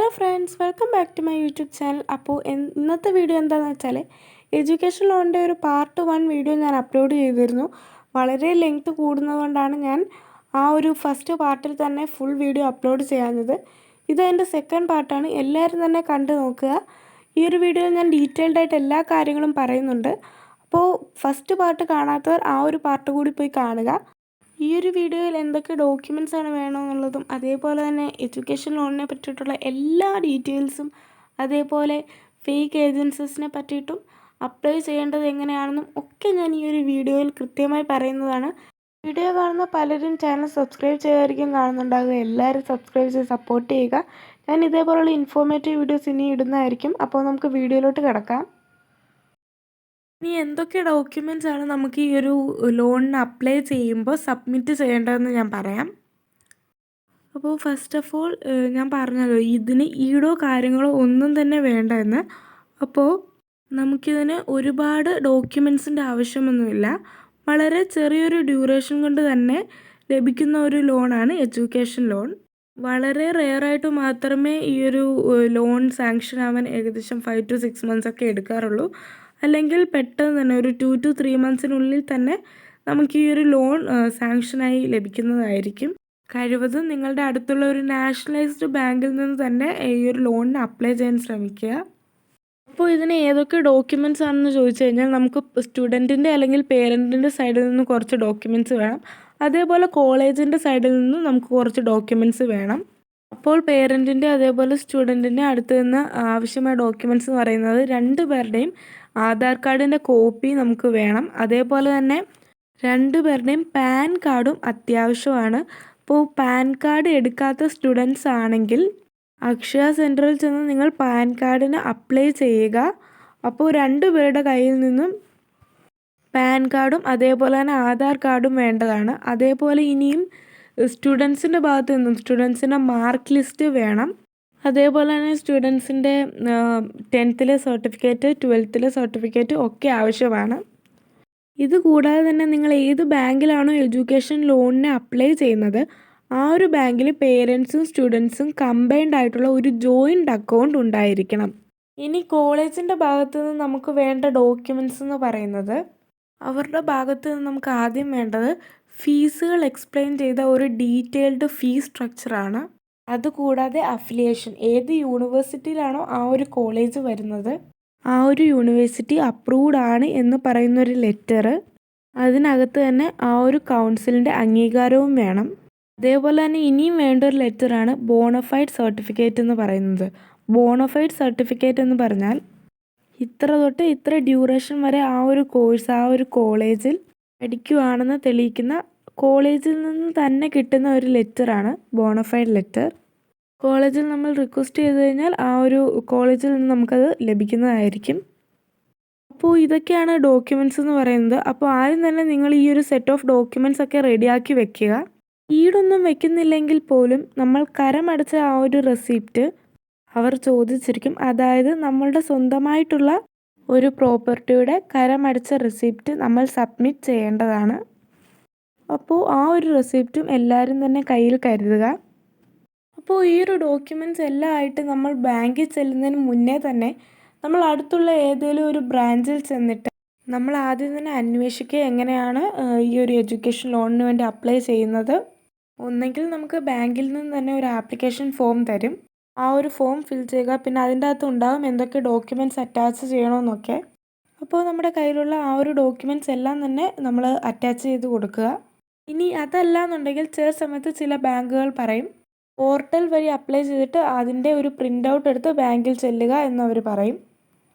Hello friends, welcome back to my YouTube channel. അപ്പോൾ ഇന്നത്തെ video എന്താണെന്ന് വെച്ചാൽ എഡ്യൂക്കേഷൻ ലോണിൻ്റെ ഒരു പാർട്ട് 1 വീഡിയോ ഞാൻ അപ്ലോഡ് ചെയ്തിരുന്നു. വളരെ ലെങ്ത് കൂടുന്നതുകൊണ്ടാണ് ഞാൻ ആ ഒരു ഫസ്റ്റ് പാർട്ടിൽ തന്നെ ഫുൾ വീഡിയോ അപ്ലോഡ് ചെയ്യാഞ്ഞത്. ഇത് എൻ്റെ സെക്കൻഡ് പാർട്ടാണ്. എല്ലാവരും തന്നെ കണ്ടു നോക്കുക. ഈ ഒരു വീഡിയോയിൽ ഞാൻ ഡീറ്റെയിൽഡ് ആയിട്ട് എല്ലാ കാര്യങ്ങളും പറയുന്നുണ്ട്. അപ്പോൾ ഫസ്റ്റ് പാർട്ട് കാണാത്തവർ ആ ഒരു പാർട്ട് കൂടി പോയി കാണുക. ഈ ഒരു വീഡിയോയിൽ എന്തൊക്കെ ഡോക്യുമെൻറ്റ്സ് ആണ് വേണമെന്നുള്ളതും അതേപോലെ തന്നെ എഡ്യൂക്കേഷൻ ലോണിനെ പറ്റിയിട്ടുള്ള എല്ലാ ഡീറ്റെയിൽസും അതേപോലെ ഫേക്ക് ഏജൻസീസിനെ പറ്റിയിട്ടും അപ്ലൈ ചെയ്യേണ്ടത് എങ്ങനെയാണെന്നും ഒക്കെ ഞാൻ ഈ ഒരു വീഡിയോയിൽ കൃത്യമായി പറയുന്നതാണ്. വീഡിയോ കാണുന്ന പലരും ചാനൽ സബ്സ്ക്രൈബ് ചെയ്തായിരിക്കും കാണുന്നുണ്ടാകുക. എല്ലാവരും സബ്സ്ക്രൈബ് ചെയ്ത് സപ്പോർട്ട് ചെയ്യുക. ഞാൻ ഇതേപോലുള്ള ഇൻഫോർമേറ്റീവ് വീഡിയോസ് ഇനി ഇടുന്നതായിരിക്കും. അപ്പോൾ നമുക്ക് വീഡിയോയിലോട്ട് കിടക്കാം. ഇനി എന്തൊക്കെ ഡോക്യുമെൻറ്റ്സ് ആണ് നമുക്ക് ഈ ഒരു ലോണിന് അപ്ലൈ ചെയ്യുമ്പോൾ സബ്മിറ്റ് ചെയ്യേണ്ടതെന്ന് ഞാൻ പറയാം. അപ്പോൾ ഫസ്റ്റ് ഓഫ് ഓൾ ഞാൻ പറഞ്ഞല്ലോ ഇതിന് ഈടോ കാര്യങ്ങളോ ഒന്നും തന്നെ വേണ്ട എന്ന്. അപ്പോൾ നമുക്കിതിന് ഒരുപാട് ഡോക്യുമെൻറ്റ്സിൻ്റെ ആവശ്യമൊന്നുമില്ല. വളരെ ചെറിയൊരു ഡ്യൂറേഷൻ കൊണ്ട് തന്നെ ലഭിക്കുന്ന ഒരു ലോണാണ് എഡ്യൂക്കേഷൻ ലോൺ. വളരെ റെയറായിട്ട് മാത്രമേ ഈ ഒരു ലോൺ സാങ്ഷൻ ആവാൻ ഏകദേശം 5 to 6 months ഒക്കെ എടുക്കാറുള്ളൂ. അല്ലെങ്കിൽ പെട്ടെന്ന് തന്നെ ഒരു 2 to 3 monthsനുള്ളിൽ തന്നെ നമുക്ക് ഈ ഒരു ലോൺ സാങ്ഷനായി ലഭിക്കുന്നതായിരിക്കും. കഴിവതും നിങ്ങളുടെ അടുത്തുള്ള ഒരു നാഷണലൈസ്ഡ് ബാങ്കിൽ നിന്ന് തന്നെ ഈ ഒരു ലോണിന് അപ്ലൈ ചെയ്യാൻ ശ്രമിക്കുക. അപ്പോൾ ഇതിന് ഏതൊക്കെ ഡോക്യുമെൻറ്റ്സ് ആണെന്ന് ചോദിച്ചു കഴിഞ്ഞാൽ നമുക്ക് സ്റ്റുഡൻറ്റിൻ്റെ അല്ലെങ്കിൽ പേരൻറ്റിൻ്റെ സൈഡിൽ നിന്ന് കുറച്ച് ഡോക്യുമെൻറ്റ്സ് വേണം. അതേപോലെ കോളേജിൻ്റെ സൈഡിൽ നിന്ന് നമുക്ക് കുറച്ച് ഡോക്യുമെൻറ്റ്സ് വേണം. അപ്പോൾ പേരൻറ്റിൻ്റെ അതേപോലെ സ്റ്റുഡൻറ്റിൻ്റെ അടുത്ത് നിന്ന് ആവശ്യമായ ഡോക്യുമെൻറ്റ്സ് എന്ന് പറയുന്നത് 2 പേരുടെയും ആധാർ കാർഡിൻ്റെ കോപ്പി നമുക്ക് വേണം. അതേപോലെ തന്നെ 2 പേരുടെയും പാൻ കാർഡും അത്യാവശ്യമാണ്. അപ്പോൾ പാൻ കാർഡ് എടുക്കാത്ത സ്റ്റുഡൻസ് ആണെങ്കിൽ അക്ഷയ സെൻറ്ററിൽ ചെന്ന് നിങ്ങൾ പാൻ കാർഡിന് അപ്ലൈ ചെയ്യുക. അപ്പോൾ 2 പേരുടെ കയ്യിൽ നിന്നും പാൻ കാർഡും അതേപോലെ തന്നെ ആധാർ കാർഡും വേണ്ടതാണ്. അതേപോലെ ഇനിയും സ്റ്റുഡൻസിൻ്റെ ഭാഗത്ത് നിന്നും സ്റ്റുഡൻസിൻ്റെ മാർക്ക് ലിസ്റ്റ് വേണം. അതേപോലെ തന്നെ സ്റ്റുഡൻസിൻ്റെ 10th സർട്ടിഫിക്കറ്റ് 12th സർട്ടിഫിക്കറ്റ് ഒക്കെ ആവശ്യമാണ്. ഇത് കൂടാതെ തന്നെ നിങ്ങൾ ഏത് ബാങ്കിലാണോ എഡ്യൂക്കേഷൻ ലോണിന് അപ്ലൈ ചെയ്യുന്നത് ആ ഒരു ബാങ്കിൽ പേരൻസും സ്റ്റുഡൻസും കമ്പൈൻഡ് ആയിട്ടുള്ള ഒരു ജോയിൻ്റ് അക്കൗണ്ട് ഉണ്ടായിരിക്കണം. ഇനി കോളേജിൻ്റെ ഭാഗത്തു നിന്ന് നമുക്ക് വേണ്ട ഡോക്യുമെൻറ്റ്സ് എന്ന് പറയുന്നത് അവരുടെ ഭാഗത്ത് നിന്ന് നമുക്ക് ആദ്യം വേണ്ടത് ഫീസുകൾ എക്സ്പ്ലെയിൻ ചെയ്ത ഒരു ഡീറ്റെയിൽഡ് ഫീസ് സ്ട്രക്ചറാണ്. അതുകൂടാതെ അഫിലിയേഷൻ, ഏത് യൂണിവേഴ്സിറ്റിയിലാണോ ആ ഒരു കോളേജ് വരുന്നത് ആ ഒരു യൂണിവേഴ്സിറ്റി അപ്രൂവ്ഡ് ആണ് എന്ന് പറയുന്നൊരു ലെറ്റർ, അതിനകത്ത് തന്നെ ആ ഒരു കൗൺസിലിൻ്റെ അംഗീകാരവും വേണം. അതേപോലെ തന്നെ ഇനിയും വേണ്ട ഒരു ലെറ്ററാണ് ബോണഫൈഡ് സർട്ടിഫിക്കറ്റ് എന്ന് പറയുന്നത്. ബോണഫൈഡ് സർട്ടിഫിക്കറ്റ് എന്ന് പറഞ്ഞാൽ ഇത്ര തൊട്ട് ഇത്ര ഡ്യൂറേഷൻ വരെ ആ ഒരു കോഴ്സ് ആ ഒരു കോളേജിൽ പഠിക്കുകയാണെന്ന് തെളിയിക്കുന്ന കോളേജിൽ നിന്ന് തന്നെ കിട്ടുന്ന ഒരു ലെറ്ററാണ് ബോണഫൈഡ് ലെറ്റർ. കോളേജിൽ നമ്മൾ റിക്വസ്റ്റ് ചെയ്ത് കഴിഞ്ഞാൽ ആ ഒരു കോളേജിൽ നിന്ന് നമുക്കത് ലഭിക്കുന്നതായിരിക്കും. അപ്പോൾ ഇതൊക്കെയാണ് ഡോക്യുമെൻറ്റ്സ് എന്ന് പറയുന്നത്. അപ്പോൾ ആദ്യം തന്നെ നിങ്ങൾ ഈ ഒരു സെറ്റ് ഓഫ് ഡോക്യുമെൻറ്റ്സ് ഒക്കെ റെഡിയാക്കി വെക്കുക. ഈടൊന്നും വെക്കുന്നില്ലെങ്കിൽ പോലും നമ്മൾ കരമടച്ച ആ ഒരു റെസിപ്റ്റ് അവർ ചോദിച്ചിരിക്കും. അതായത് നമ്മളുടെ സ്വന്തമായിട്ടുള്ള ഒരു പ്രോപ്പർട്ടിയുടെ കരമടച്ച റെസിപ്റ്റ് നമ്മൾ സബ്മിറ്റ് ചെയ്യേണ്ടതാണ്. അപ്പോൾ ആ ഒരു റെസിപ്റ്റും എല്ലാവരും തന്നെ കയ്യിൽ കരുതുക. അപ്പോൾ ഈ ഒരു ഡോക്യുമെൻറ്റ്സ് എല്ലാം ആയിട്ട് നമ്മൾ ബാങ്കിൽ ചെല്ലുന്നതിന് മുന്നേ തന്നെ നമ്മൾ അടുത്തുള്ള ഏതെങ്കിലും ഒരു ബ്രാഞ്ചിൽ ചെന്നിട്ട് നമ്മൾ ആദ്യം തന്നെ അന്വേഷിക്കുക എങ്ങനെയാണ് ഈ ഒരു എഡ്യൂക്കേഷൻ ലോണിന് വേണ്ടി അപ്ലൈ ചെയ്യുന്നത്. ഒന്നെങ്കിൽ നമുക്ക് ബാങ്കിൽ നിന്ന് തന്നെ ഒരു ആപ്ലിക്കേഷൻ ഫോം തരും. ആ ഒരു ഫോം ഫിൽ ചെയ്യുക. പിന്നെ അതിൻ്റെ അകത്ത് ഉണ്ടാകും എന്തൊക്കെ ഡോക്യുമെൻറ്റ്സ് അറ്റാച്ച് ചെയ്യണമെന്നൊക്കെ. അപ്പോൾ നമ്മുടെ കയ്യിലുള്ള ആ ഒരു ഡോക്യുമെൻറ്റ്സ് എല്ലാം തന്നെ നമ്മൾ അറ്റാച്ച് ചെയ്ത് കൊടുക്കുക. ഇനി അതല്ല എന്നുണ്ടെങ്കിൽ ചില സമയത്ത് ചില ബാങ്കുകൾ പറയും പോർട്ടൽ വഴി അപ്ലൈ ചെയ്തിട്ട് അതിൻ്റെ ഒരു പ്രിൻ്റ് ഔട്ട് എടുത്ത് ബാങ്കിൽ ചെല്ലുക എന്നവർ പറയും.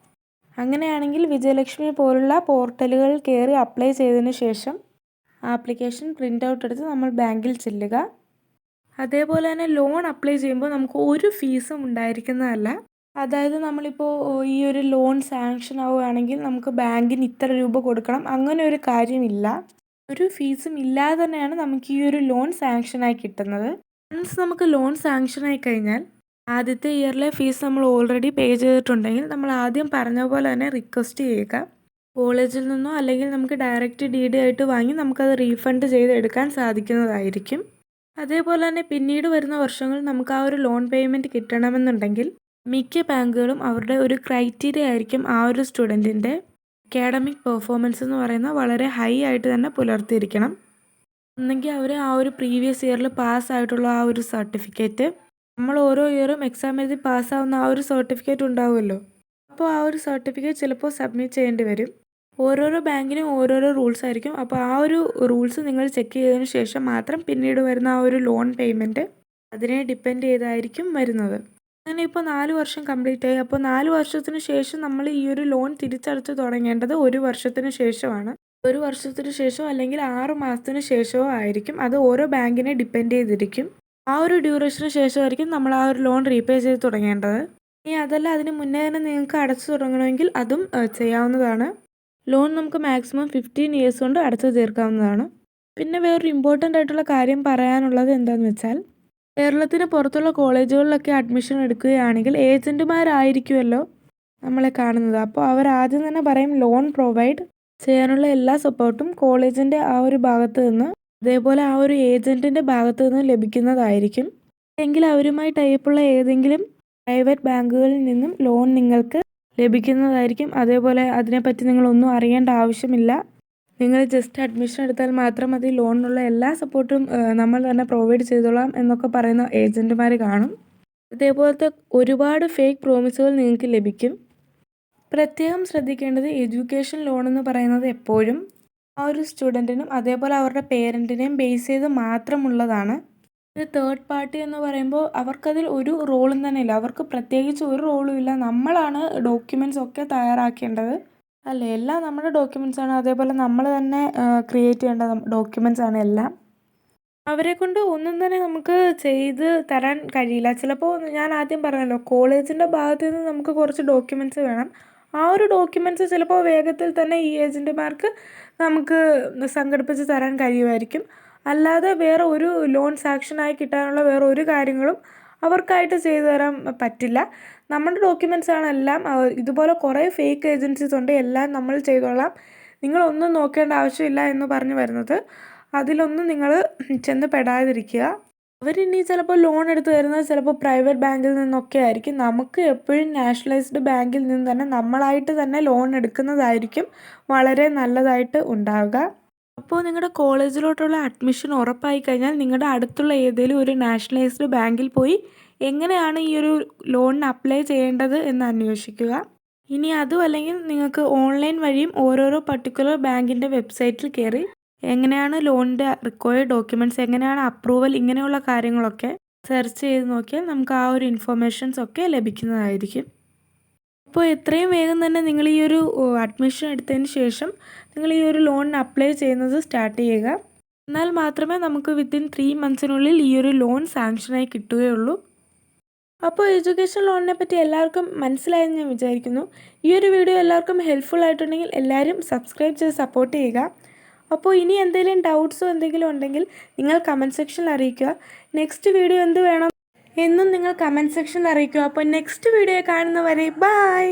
അങ്ങനെയാണെങ്കിൽ വിജയലക്ഷ്മി പോലുള്ള പോർട്ടലുകളിൽ കയറി അപ്ലൈ ചെയ്തതിന് ശേഷം ആപ്ലിക്കേഷൻ പ്രിൻ്റ് ഔട്ട് എടുത്ത് നമ്മൾ ബാങ്കിൽ ചെല്ലുക. അതേപോലെ തന്നെ ലോൺ അപ്ലൈ ചെയ്യുമ്പോൾ നമുക്ക് ഒരു ഫീസും ഉണ്ടായിരിക്കുന്നതല്ല. അതായത് നമ്മളിപ്പോൾ ഈ ഒരു ലോൺ സാങ്ഷൻ ആവുകയാണെങ്കിൽ നമുക്ക് ബാങ്കിന് ഇത്ര രൂപ കൊടുക്കണം, അങ്ങനെ ഒരു കാര്യമില്ല. ഒരു ഫീസും ഇല്ലാതെ തന്നെയാണ് നമുക്ക് ഈ ഒരു ലോൺ സാങ്ഷനായി കിട്ടുന്നത്. വൺസ് നമുക്ക് ലോൺ സാങ്ഷനായി കഴിഞ്ഞാൽ ആദ്യത്തെ ഇയറിലെ ഫീസ് നമ്മൾ ഓൾറെഡി പേ ചെയ്തിട്ടുണ്ടെങ്കിൽ നമ്മൾ ആദ്യം പറഞ്ഞ പോലെ തന്നെ റിക്വസ്റ്റ് ചെയ്യുക. കോളേജിൽ നിന്നോ അല്ലെങ്കിൽ നമുക്ക് ഡയറക്റ്റ് DD ആയിട്ട് വാങ്ങി നമുക്കത് റീഫണ്ട് ചെയ്തെടുക്കാൻ സാധിക്കുന്നതായിരിക്കും. അതേപോലെ തന്നെ പിന്നീട് വരുന്ന വർഷങ്ങളിൽ നമുക്ക് ആ ഒരു ലോൺ പേയ്മെൻറ്റ് കിട്ടണമെന്നുണ്ടെങ്കിൽ മിക്ക ബാങ്കുകളും അവരുടെ ഒരു ക്രൈറ്റീരിയ ആയിരിക്കും ആ ഒരു സ്റ്റുഡൻറ്റിൻ്റെ അക്കാഡമിക് പെർഫോമൻസ് എന്ന് പറയുന്നത് വളരെ ഹൈ ആയിട്ട് തന്നെ പുലർത്തിയിരിക്കണം. ഒന്നെങ്കിൽ അവർ ആ ഒരു പ്രീവിയസ് ഇയറിൽ പാസ്സായിട്ടുള്ള ആ ഒരു സർട്ടിഫിക്കറ്റ്, നമ്മൾ ഓരോ ഇയറും എക്സാം എഴുതി പാസ്സാവുന്ന ആ ഒരു സർട്ടിഫിക്കറ്റ് ഉണ്ടാവുമല്ലോ, അപ്പോൾ ആ ഒരു സർട്ടിഫിക്കറ്റ് ചിലപ്പോൾ സബ്മിറ്റ് ചെയ്യേണ്ടി വരും. ഓരോരോ ബാങ്കിനും ഓരോരോ റൂൾസ് ആയിരിക്കും. അപ്പോൾ ആ ഒരു റൂൾസ് നിങ്ങൾ ചെക്ക് ചെയ്തതിന് ശേഷം മാത്രം പിന്നീട് വരുന്ന ആ ഒരു ലോൺ പേയ്മെൻറ്റ് അതിനെ ഡിപ്പെൻഡ് ചെയ്തായിരിക്കും വരുന്നത്. അങ്ങനെ ഇപ്പോൾ 4 വർഷം കംപ്ലീറ്റ് ആയി. അപ്പോൾ 4 വർഷത്തിന് ശേഷം നമ്മൾ ഈ ഒരു ലോൺ തിരിച്ചടച്ച് തുടങ്ങേണ്ടത് 1 വർഷത്തിന് ശേഷമാണ്. 1 വർഷത്തിന് ശേഷമോ അല്ലെങ്കിൽ 6 മാസത്തിന് ശേഷമോ ആയിരിക്കും. അത് ഓരോ ബാങ്കിനെ ഡിപ്പെൻഡ് ചെയ്തിരിക്കും. ആ ഒരു ഡ്യൂറേഷന് ശേഷമായിരിക്കും നമ്മൾ ആ ഒരു ലോൺ റീപേ ചെയ്ത് തുടങ്ങേണ്ടത്. ഇനി അതല്ല അതിന് മുന്നേ തന്നെ നിങ്ങൾക്ക് അടച്ചു തുടങ്ങണമെങ്കിൽ അതും ചെയ്യാവുന്നതാണ്. ലോൺ നമുക്ക് മാക്സിമം 15 ഇയേഴ്സ് കൊണ്ട് അടച്ചു തീർക്കാവുന്നതാണ്. പിന്നെ വേറൊരു ഇമ്പോർട്ടൻ്റ് ആയിട്ടുള്ള കാര്യം പറയാനുള്ളത് എന്താണെന്ന് വെച്ചാൽ, കേരളത്തിന് പുറത്തുള്ള കോളേജുകളിലൊക്കെ അഡ്മിഷൻ എടുക്കുകയാണെങ്കിൽ ഏജൻറ്റുമാരായിരിക്കുമല്ലോ നമ്മളെ കാണുന്നത്. അപ്പോൾ അവർ ആദ്യം തന്നെ പറയും ലോൺ പ്രൊവൈഡ് ചെയ്യാനുള്ള എല്ലാ സപ്പോർട്ടും കോളേജിൻ്റെ ആ ഒരു ഭാഗത്ത് നിന്ന്, അതേപോലെ ആ ഒരു ഏജൻറ്റിൻ്റെ ഭാഗത്ത് നിന്ന് ലഭിക്കുന്നതായിരിക്കും. എങ്കിൽ അവരുമായി ടൈപ്പുള്ള ഏതെങ്കിലും പ്രൈവറ്റ് ബാങ്കുകളിൽ നിന്നും ലോൺ നിങ്ങൾക്ക് ലഭിക്കുന്നതായിരിക്കും. അതേപോലെ അതിനെപ്പറ്റി നിങ്ങളൊന്നും അറിയേണ്ട ആവശ്യമില്ല. നിങ്ങൾ ജസ്റ്റ് അഡ്മിഷൻ എടുത്താൽ മാത്രം മതി, ലോണിനുള്ള എല്ലാ സപ്പോർട്ടും നമ്മൾ തന്നെ പ്രൊവൈഡ് ചെയ്തോളാം എന്നൊക്കെ പറയുന്ന ഏജൻറ്റുമാർ കാണും. ഇതേപോലത്തെ ഒരുപാട് ഫേക്ക് പ്രോമിസുകൾ നിങ്ങൾക്ക് ലഭിക്കും. പ്രത്യേകം ശ്രദ്ധിക്കേണ്ടത്, എഡ്യൂക്കേഷൻ ലോൺ എന്ന് പറയുന്നത് എപ്പോഴും ആ ഒരു സ്റ്റുഡൻറ്റിനും അതേപോലെ അവരുടെ പേരൻറ്റിനെയും ബേസ് ചെയ്ത് മാത്രമുള്ളതാണ്. ഒരു തേർഡ് പാർട്ടി എന്ന് പറയുമ്പോൾ അവർക്കതിൽ ഒരു റോളും തന്നെ ഇല്ല. അവർക്ക് പ്രത്യേകിച്ച് ഒരു റോളും ഇല്ല. നമ്മളാണ് ഡോക്യുമെൻറ്റ്സ് ഒക്കെ തയ്യാറാക്കേണ്ടത്, അല്ലേ? എല്ലാം നമ്മുടെ ഡോക്യുമെൻറ്റ്സ് ആണ്. അതേപോലെ നമ്മൾ തന്നെ ക്രിയേറ്റ് ചെയ്യേണ്ട ഡോക്യുമെൻറ്റ്സ് ആണ് എല്ലാം. അവരെ കൊണ്ട് ഒന്നും തന്നെ നമുക്ക് ചെയ്ത് തരാൻ കഴിയില്ല. ചിലപ്പോൾ ഞാൻ ആദ്യം പറഞ്ഞല്ലോ, കോളേജിൻ്റെ ഭാഗത്ത് നിന്ന് നമുക്ക് കുറച്ച് ഡോക്യുമെൻറ്റ്സ് വേണം. ആ ഒരു ഡോക്യുമെൻറ്റ്സ് ചിലപ്പോൾ വേഗത്തിൽ തന്നെ ഈ ഏജൻറ്റുമാർക്ക് നമുക്ക് സംഘടിപ്പിച്ച് തരാൻ കഴിയുമായിരിക്കും. അല്ലാതെ വേറെ ഒരു ലോൺ സാങ്ഷനായി കിട്ടാനുള്ള വേറെ ഒരു കാര്യങ്ങളും അവർക്കായിട്ട് ചെയ്തു തരാൻ പറ്റില്ല. നമ്മുടെ ഡോക്യുമെൻറ്റ്സ് ആണ് എല്ലാം. ഇതുപോലെ കുറേ ഫേക്ക് ഏജൻസീസ് ഉണ്ട്, എല്ലാം നമ്മൾ ചെയ്തോളാം, നിങ്ങളൊന്നും നോക്കേണ്ട ആവശ്യമില്ല എന്ന് പറഞ്ഞു വരുന്നത്. അതിലൊന്നും നിങ്ങൾ ചെന്ന് പെടാതിരിക്കുക. അവരിനി ചിലപ്പോൾ ലോൺ എടുത്ത് തരുന്നത് ചിലപ്പോൾ പ്രൈവറ്റ് ബാങ്കിൽ നിന്നൊക്കെ ആയിരിക്കും. നമുക്ക് എപ്പോഴും നാഷണലൈസ്ഡ് ബാങ്കിൽ നിന്ന് തന്നെ നമ്മളായിട്ട് തന്നെ ലോൺ എടുക്കുന്നതായിരിക്കും വളരെ നല്ലതായിട്ട് ഉണ്ടാവുക. അപ്പോൾ നിങ്ങളുടെ കോളേജിലോട്ടുള്ള അഡ്മിഷൻ ഉറപ്പായി കഴിഞ്ഞാൽ നിങ്ങളുടെ അടുത്തുള്ള ഏതെങ്കിലും ഒരു നാഷണലൈസ്ഡ് ബാങ്കിൽ പോയി എങ്ങനെയാണ് ഈ ഒരു ലോണിന് അപ്ലൈ ചെയ്യേണ്ടത് എന്ന് അന്വേഷിക്കുക. ഇനി അതും അല്ലെങ്കിൽ നിങ്ങൾക്ക് ഓൺലൈൻ വഴിയും ഓരോരോ പർട്ടിക്കുലർ ബാങ്കിൻ്റെ വെബ്സൈറ്റിൽ കയറി എങ്ങനെയാണ് ലോണിൻ്റെ റിക്വയർഡ് ഡോക്യുമെൻറ്റ്സ്, എങ്ങനെയാണ് അപ്രൂവൽ, ഇങ്ങനെയുള്ള കാര്യങ്ങളൊക്കെ സെർച്ച് ചെയ്ത് നോക്കിയാൽ നമുക്ക് ആ ഒരു ഇൻഫർമേഷൻസ് ഒക്കെ ലഭിക്കുന്നതായിരിക്കും. അപ്പോൾ എത്രയും വേഗം തന്നെ നിങ്ങൾ ഈ ഒരു അഡ്മിഷൻ എടുത്തതിന് ശേഷം നിങ്ങൾ ഈ ഒരു ലോണിന് അപ്ലൈ ചെയ്യുന്നത് സ്റ്റാർട്ട് ചെയ്യുക. എന്നാൽ മാത്രമേ നമുക്ക് വിത്തിൻ 3 മന്ത്സിനുള്ളിൽ ഈ ഒരു ലോൺ സാങ്ഷനായി കിട്ടുകയുള്ളൂ. അപ്പോൾ എഡ്യൂക്കേഷൻ ലോണിനെ പറ്റി എല്ലാവർക്കും മനസ്സിലായെന്ന് ഞാൻ വിചാരിക്കുന്നു. ഈ ഒരു വീഡിയോ എല്ലാവർക്കും ഹെൽപ്ഫുൾ ആയിട്ടുണ്ടെങ്കിൽ എല്ലാവരും സബ്സ്ക്രൈബ് ചെയ്ത് സപ്പോർട്ട് ചെയ്യുക. അപ്പോൾ ഇനി എന്തെങ്കിലും ഡൗട്ട്സോ എന്തെങ്കിലും ഉണ്ടെങ്കിൽ നിങ്ങൾ കമൻറ്റ് സെക്ഷനിൽ അറിയിക്കുക. നെക്സ്റ്റ് വീഡിയോ എന്ത് വേണം എന്നും നിങ്ങൾ കമൻറ്റ് സെക്ഷനിൽ അറിയിക്കുക. അപ്പോൾ നെക്സ്റ്റ് വീഡിയോ കാണുന്നവരെ ബൈ.